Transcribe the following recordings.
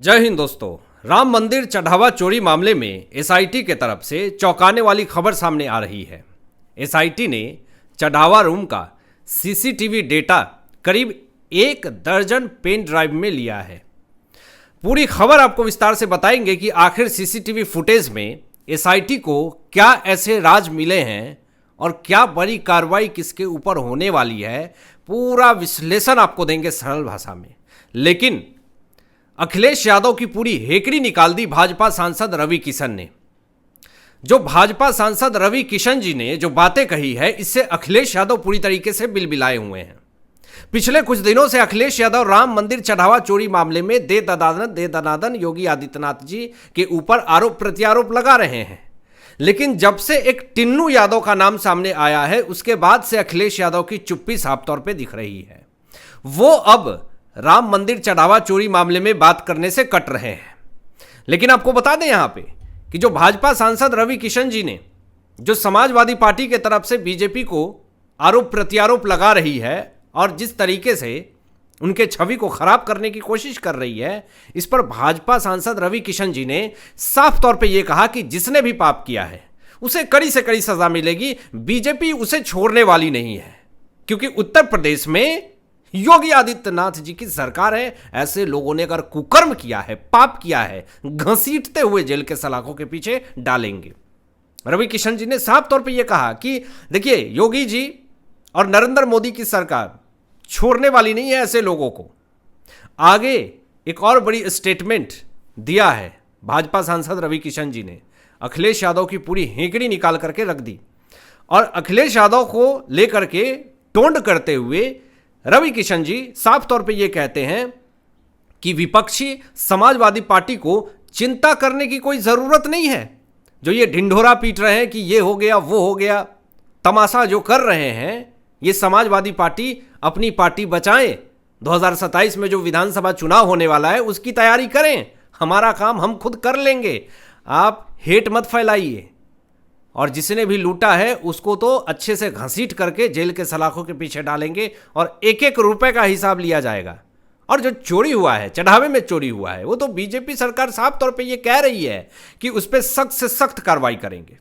जय हिंद दोस्तों। राम मंदिर चढ़ावा चोरी मामले में एसआईटी के तरफ से चौंकाने वाली खबर सामने आ रही है। एसआईटी ने चढ़ावा रूम का सीसीटीवी डेटा करीब 1 दर्जन पेन ड्राइव में लिया है। पूरी खबर आपको विस्तार से बताएंगे कि आखिर सीसीटीवी फुटेज में एसआईटी को क्या ऐसे राज मिले हैं और क्या बड़ी कार्रवाई किसके ऊपर होने वाली है। पूरा विश्लेषण आपको देंगे सरल भाषा में। लेकिन अखिलेश यादव की पूरी हेकड़ी निकाल दी भाजपा सांसद रवि किशन ने। जो भाजपा सांसद रवि किशन जी ने जो बातें कही है, इससे अखिलेश यादव पूरी तरीके से बिलबिलाए हुए हैं। पिछले कुछ दिनों से अखिलेश यादव राम मंदिर चढ़ावा चोरी मामले में दे दनादन योगी आदित्यनाथ जी के ऊपर आरोप प्रत्यारोप लगा रहे हैं। लेकिन जब से एक टिन्नू यादव का नाम सामने आया है, उसके बाद से अखिलेश यादव की चुप्पी साफ तौर पर दिख रही है। वो अब राम मंदिर चढ़ावा चोरी मामले में बात करने से कट रहे हैं। लेकिन आपको बता दें यहां पे कि जो भाजपा सांसद रवि किशन जी ने जो समाजवादी पार्टी के तरफ से बीजेपी को आरोप प्रत्यारोप लगा रही है और जिस तरीके से उनके छवि को खराब करने की कोशिश कर रही है, इस पर भाजपा सांसद रवि किशन जी ने साफ तौर पे यह कहा कि जिसने भी पाप किया है उसे कड़ी से कड़ी सजा मिलेगी। बीजेपी उसे छोड़ने वाली नहीं है, क्योंकि उत्तर प्रदेश में योगी आदित्यनाथ जी की सरकार है। ऐसे लोगों ने अगर कुकर्म किया है, पाप किया है, घसीटते हुए जेल के सलाखों के पीछे डालेंगे। रवि किशन जी ने साफ तौर पे यह कहा कि देखिए, योगी जी और नरेंद्र मोदी की सरकार छोड़ने वाली नहीं है ऐसे लोगों को। आगे एक और बड़ी स्टेटमेंट दिया है भाजपा सांसद रवि किशन जी ने। अखिलेश यादव की पूरी हेकड़ी निकाल करके रख दी और अखिलेश यादव को लेकर के टोंड करते हुए रवि किशन जी साफ तौर पे ये कहते हैं कि विपक्षी समाजवादी पार्टी को चिंता करने की कोई ज़रूरत नहीं है। जो ये ढिंढोरा पीट रहे हैं कि ये हो गया वो हो गया, तमाशा जो कर रहे हैं, ये समाजवादी पार्टी अपनी पार्टी बचाएं। 2027 में जो विधानसभा चुनाव होने वाला है उसकी तैयारी करें। हमारा काम हम खुद कर लेंगे, आप हेट मत फैलाइए। और जिसने भी लूटा है उसको तो अच्छे से घसीट करके जेल के सलाखों के पीछे डालेंगे और एक एक रुपए का हिसाब लिया जाएगा। और जो चोरी हुआ है, चढ़ावे में चोरी हुआ है, वो तो बीजेपी सरकार साफ तौर पे ये कह रही है कि उस पर सख्त से सख्त कार्रवाई करेंगे।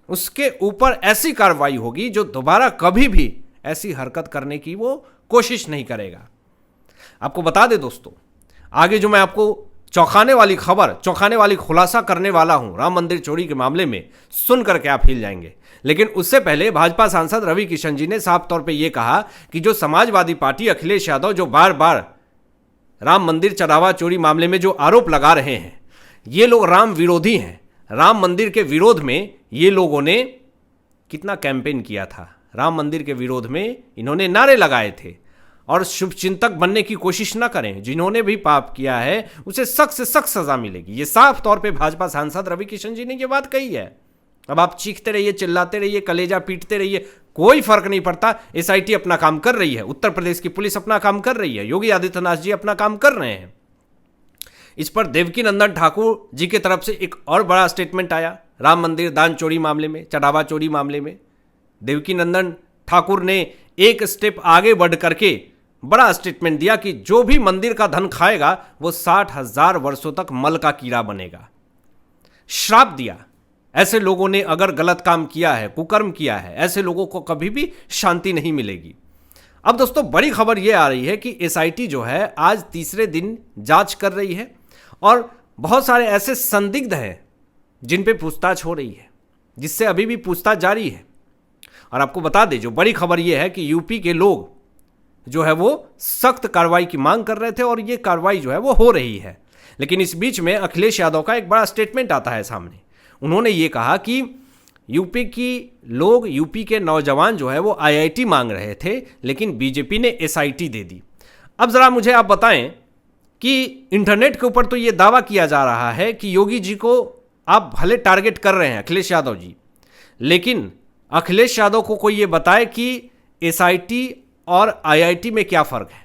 उसके ऊपर ऐसी कार्रवाई होगी जो दोबारा कभी भी ऐसी हरकत करने की वो कोशिश नहीं करेगा। आपको बता दें दोस्तों, आगे जो मैं आपको चौंकाने वाली खबर, चौंकाने वाली खुलासा करने वाला हूं राम मंदिर चोरी के मामले में, सुन करके आप हिल जाएंगे। लेकिन उससे पहले भाजपा सांसद रवि किशन जी ने साफ तौर पे यह कहा कि जो समाजवादी पार्टी अखिलेश यादव जो बार बार राम मंदिर चढ़ावा चोरी मामले में जो आरोप लगा रहे हैं, ये लोग राम विरोधी हैं। राम मंदिर के विरोध में ये लोगों ने कितना कैंपेन किया था, राम मंदिर के विरोध में इन्होंने नारे लगाए थे। और शुभचिंतक बनने की कोशिश ना करें। जिन्होंने भी पाप किया है उसे सख्त से सख्त सजा मिलेगी। ये साफ तौर पे भाजपा सांसद रवि किशन जी ने ये बात कही है। अब आप चीखते रहिए, चिल्लाते रहिए, कलेजा पीटते रहिए, कोई फर्क नहीं पड़ता। एसआईटी अपना काम कर रही है, उत्तर प्रदेश की पुलिस अपना काम कर रही है, योगी आदित्यनाथ जी अपना काम कर रहे हैं। इस पर देवकीनंदन ठाकुर जी की तरफ से एक और बड़ा स्टेटमेंट आया राम मंदिर दान चोरी मामले में, चढ़ावा चोरी मामले में। देवकीनंदन ठाकुर ने एक स्टेप आगे बढ़ करके बड़ा स्टेटमेंट दिया कि जो भी मंदिर का धन खाएगा वो 60,000 वर्षों तक मल का कीड़ा बनेगा। श्राप दिया, ऐसे लोगों ने अगर गलत काम किया है, कुकर्म किया है, ऐसे लोगों को कभी भी शांति नहीं मिलेगी। अब दोस्तों, बड़ी खबर यह आ रही है कि एसआईटी जो है आज तीसरे दिन जांच कर रही है और बहुत सारे ऐसे संदिग्ध हैं जिन पे पूछताछ हो रही है, जिससे अभी भी पूछताछ जारी है। और आपको बता दें, जो बड़ी खबर यह है कि यूपी के लोग जो है वो सख्त कार्रवाई की मांग कर रहे थे और ये कार्रवाई जो है वो हो रही है। लेकिन इस बीच में अखिलेश यादव का एक बड़ा स्टेटमेंट आता है सामने। उन्होंने ये कहा कि यूपी की लोग, यूपी के नौजवान जो है वो आईआईटी मांग रहे थे, लेकिन बीजेपी ने एसआईटी दे दी। अब ज़रा मुझे आप बताएं कि इंटरनेट के ऊपर तो ये दावा किया जा रहा है कि योगी जी को आप भले टारगेट कर रहे हैं, अखिलेश यादव जी, लेकिन अखिलेश यादव को कोई ये बताए कि एसआईटी और आईआईटी में क्या फ़र्क है।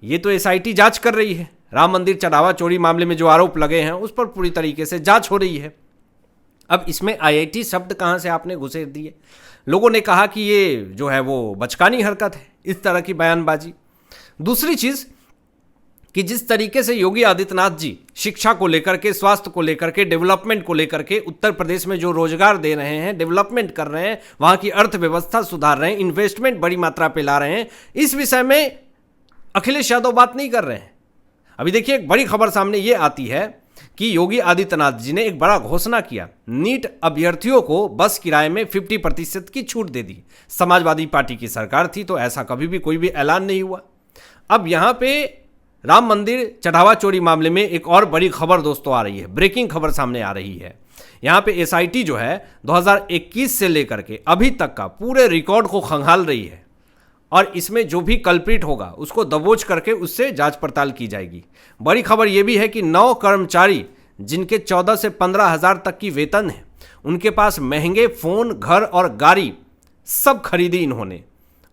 ये तो एसआईटी जांच कर रही है। राम मंदिर चढ़ावा चोरी मामले में जो आरोप लगे हैं उस पर पूरी तरीके से जांच हो रही है। अब इसमें आईआईटी शब्द कहाँ से आपने घुसेड़ दिए। लोगों ने कहा कि ये जो है वो बचकानी हरकत है, इस तरह की बयानबाजी। दूसरी चीज़, कि जिस तरीके से योगी आदित्यनाथ जी शिक्षा को लेकर के, स्वास्थ्य को लेकर के, डेवलपमेंट को लेकर के उत्तर प्रदेश में जो रोजगार दे रहे हैं, डेवलपमेंट कर रहे हैं, वहाँ की अर्थव्यवस्था सुधार रहे हैं, इन्वेस्टमेंट बड़ी मात्रा पे ला रहे हैं, इस विषय में अखिलेश यादव बात नहीं कर रहे हैं। अभी देखिए एक बड़ी खबर सामने ये आती है कि योगी आदित्यनाथ जी ने एक बड़ा घोषणा किया, नीट अभ्यर्थियों को बस किराए में 50% की छूट दे दी। समाजवादी पार्टी की सरकार थी तो ऐसा कभी भी कोई भी ऐलान नहीं हुआ। अब यहाँ पे राम मंदिर चढ़ावा चोरी मामले में एक और बड़ी खबर दोस्तों आ रही है, ब्रेकिंग खबर सामने आ रही है। यहाँ पे एसआईटी जो है 2021 से लेकर के अभी तक का पूरे रिकॉर्ड को खंगाल रही है और इसमें जो भी कल्प्रिट होगा उसको दबोच करके उससे जांच पड़ताल की जाएगी। बड़ी खबर यह भी है कि 9 कर्मचारी जिनके 14 से 15 हज़ार तक की वेतन है, उनके पास महंगे फ़ोन, घर और गाड़ी सब खरीदी इन्होंने,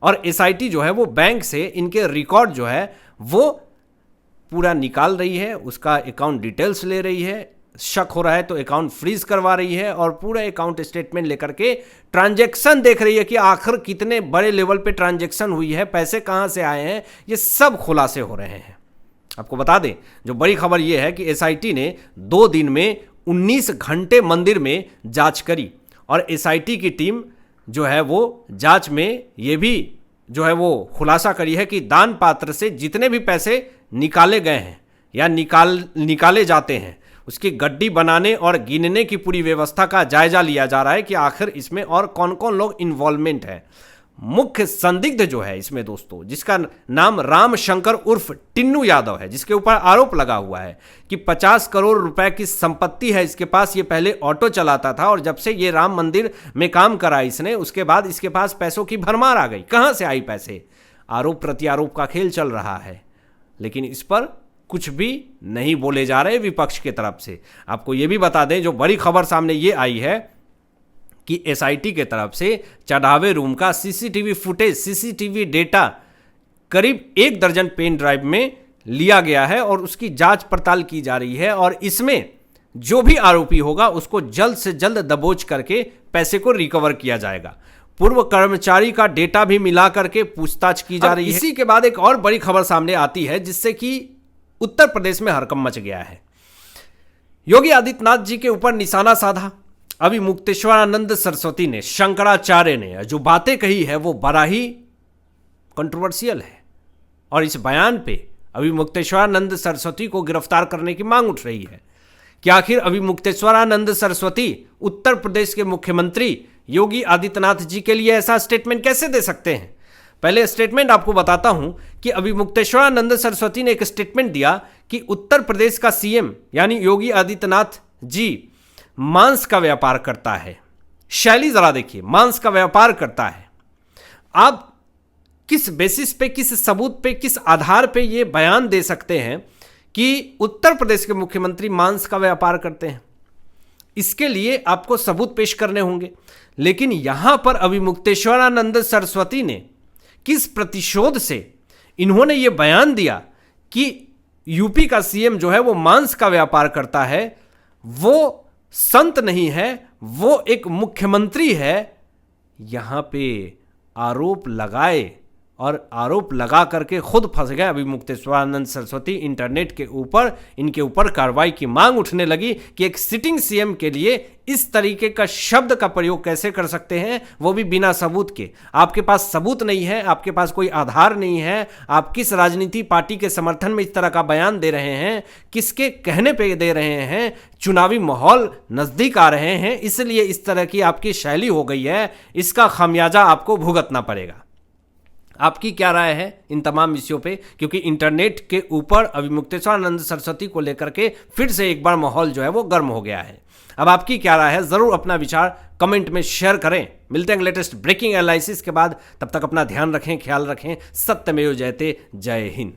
और एसआईटी जो है वो बैंक से इनके रिकॉर्ड जो है वो पूरा निकाल रही है, उसका अकाउंट डिटेल्स ले रही है, शक हो रहा है तो अकाउंट फ्रीज करवा रही है और पूरा अकाउंट स्टेटमेंट लेकर के ट्रांजैक्शन देख रही है कि आखिर कितने बड़े लेवल पे ट्रांजैक्शन हुई है, पैसे कहां से आए हैं, ये सब खुलासे हो रहे हैं। आपको बता दें, जो बड़ी खबर ये है कि एसआईटी ने 2 दिन में 19 घंटे मंदिर में जांच करी और एसआईटी की टीम जो है वो जांच में ये भी जो है वो खुलासा करी है कि दान पात्र से जितने भी पैसे निकाले गए हैं या निकाले जाते हैं, उसकी गड्डी बनाने और गिनने की पूरी व्यवस्था का जायजा लिया जा रहा है कि आखिर इसमें और कौन कौन लोग इन्वॉल्वमेंट है। मुख्य संदिग्ध जो है इसमें दोस्तों, जिसका नाम राम शंकर उर्फ टिन्नू यादव है, जिसके ऊपर आरोप लगा हुआ है कि 50 करोड़ रुपए की संपत्ति है इसके पास। ये पहले ऑटो चलाता था और जब से ये राम मंदिर में काम करा इसने, उसके बाद इसके पास पैसों की भरमार आ गई। कहां से आई पैसे? आरोप प्रत्यारोप का खेल चल रहा है, लेकिन इस पर कुछ भी नहीं बोले जा रहे विपक्ष की तरफ से। आपको ये भी बता दें, जो बड़ी खबर सामने ये आई है कि एसआईटी के तरफ से चढ़ावे रूम का सीसीटीवी फुटेज, सीसीटीवी डेटा करीब 1 दर्जन पेन ड्राइव में लिया गया है और उसकी जांच पड़ताल की जा रही है और इसमें जो भी आरोपी होगा उसको जल्द से जल्द दबोच करके पैसे को रिकवर किया जाएगा। पूर्व कर्मचारी का डेटा भी मिला करके पूछताछ की जा रही है। इसी के बाद एक और बड़ी खबर सामने आती है जिससे कि उत्तर प्रदेश में हड़कंप मच गया है। योगी आदित्यनाथ जी के ऊपर निशाना साधा अभी मुक्तेश्वरानंद सरस्वती ने, शंकराचार्य ने जो बातें कही है वो बड़ा ही कंट्रोवर्शियल है और इस बयान पे अभी मुक्तेश्वरानंद सरस्वती को गिरफ्तार करने की मांग उठ रही है कि आखिर अभी मुक्तेश्वरानंद सरस्वती उत्तर प्रदेश के मुख्यमंत्री योगी आदित्यनाथ जी के लिए ऐसा स्टेटमेंट कैसे दे सकते हैं। पहले स्टेटमेंट आपको बताता हूं कि अभी मुक्तेश्वरानंद सरस्वती ने एक स्टेटमेंट दिया कि उत्तर प्रदेश का सीएम यानी योगी आदित्यनाथ जी मांस का व्यापार करता है। शैली जरा देखिए, मांस का व्यापार करता है। आप किस बेसिस पे, किस सबूत पे, किस आधार पे ये बयान दे सकते हैं कि उत्तर प्रदेश के मुख्यमंत्री मांस का व्यापार करते हैं? इसके लिए आपको सबूत पेश करने होंगे। लेकिन यहां पर अभी मुक्तेश्वरानंद सरस्वती ने किस प्रतिशोध से इन्होंने ये बयान दिया कि यूपी का सीएम जो है वो मांस का व्यापार करता है, वो संत नहीं है, वो एक मुख्यमंत्री है। यहां पे आरोप लगाए और आरोप लगा करके खुद फंस गए अभी मुक्तेश्वरानंद सरस्वती। इंटरनेट के ऊपर इनके ऊपर कार्रवाई की मांग उठने लगी कि एक सिटिंग सीएम के लिए इस तरीके का शब्द का प्रयोग कैसे कर सकते हैं, वो भी बिना सबूत के। आपके पास सबूत नहीं है, आपके पास कोई आधार नहीं है, आप किस राजनीति पार्टी के समर्थन में इस तरह का बयान दे रहे हैं, किसके कहने पे दे रहे हैं? चुनावी माहौल नजदीक आ रहे हैं, इसलिए इस तरह की आपकी शैली हो गई है। इसका खामियाजा आपको भुगतना पड़ेगा। आपकी क्या राय है इन तमाम विषयों पे? क्योंकि इंटरनेट के ऊपर अभी मुक्तेश्वरानंद सरस्वती को लेकर के फिर से एक बार माहौल जो है वो गर्म हो गया है। अब आपकी क्या राय है, जरूर अपना विचार कमेंट में शेयर करें। मिलते हैं लेटेस्ट ब्रेकिंग एनालिसिस के बाद, तब तक अपना ध्यान रखें, ख्याल रखें। सत्यमेव जयते। जय हिंद।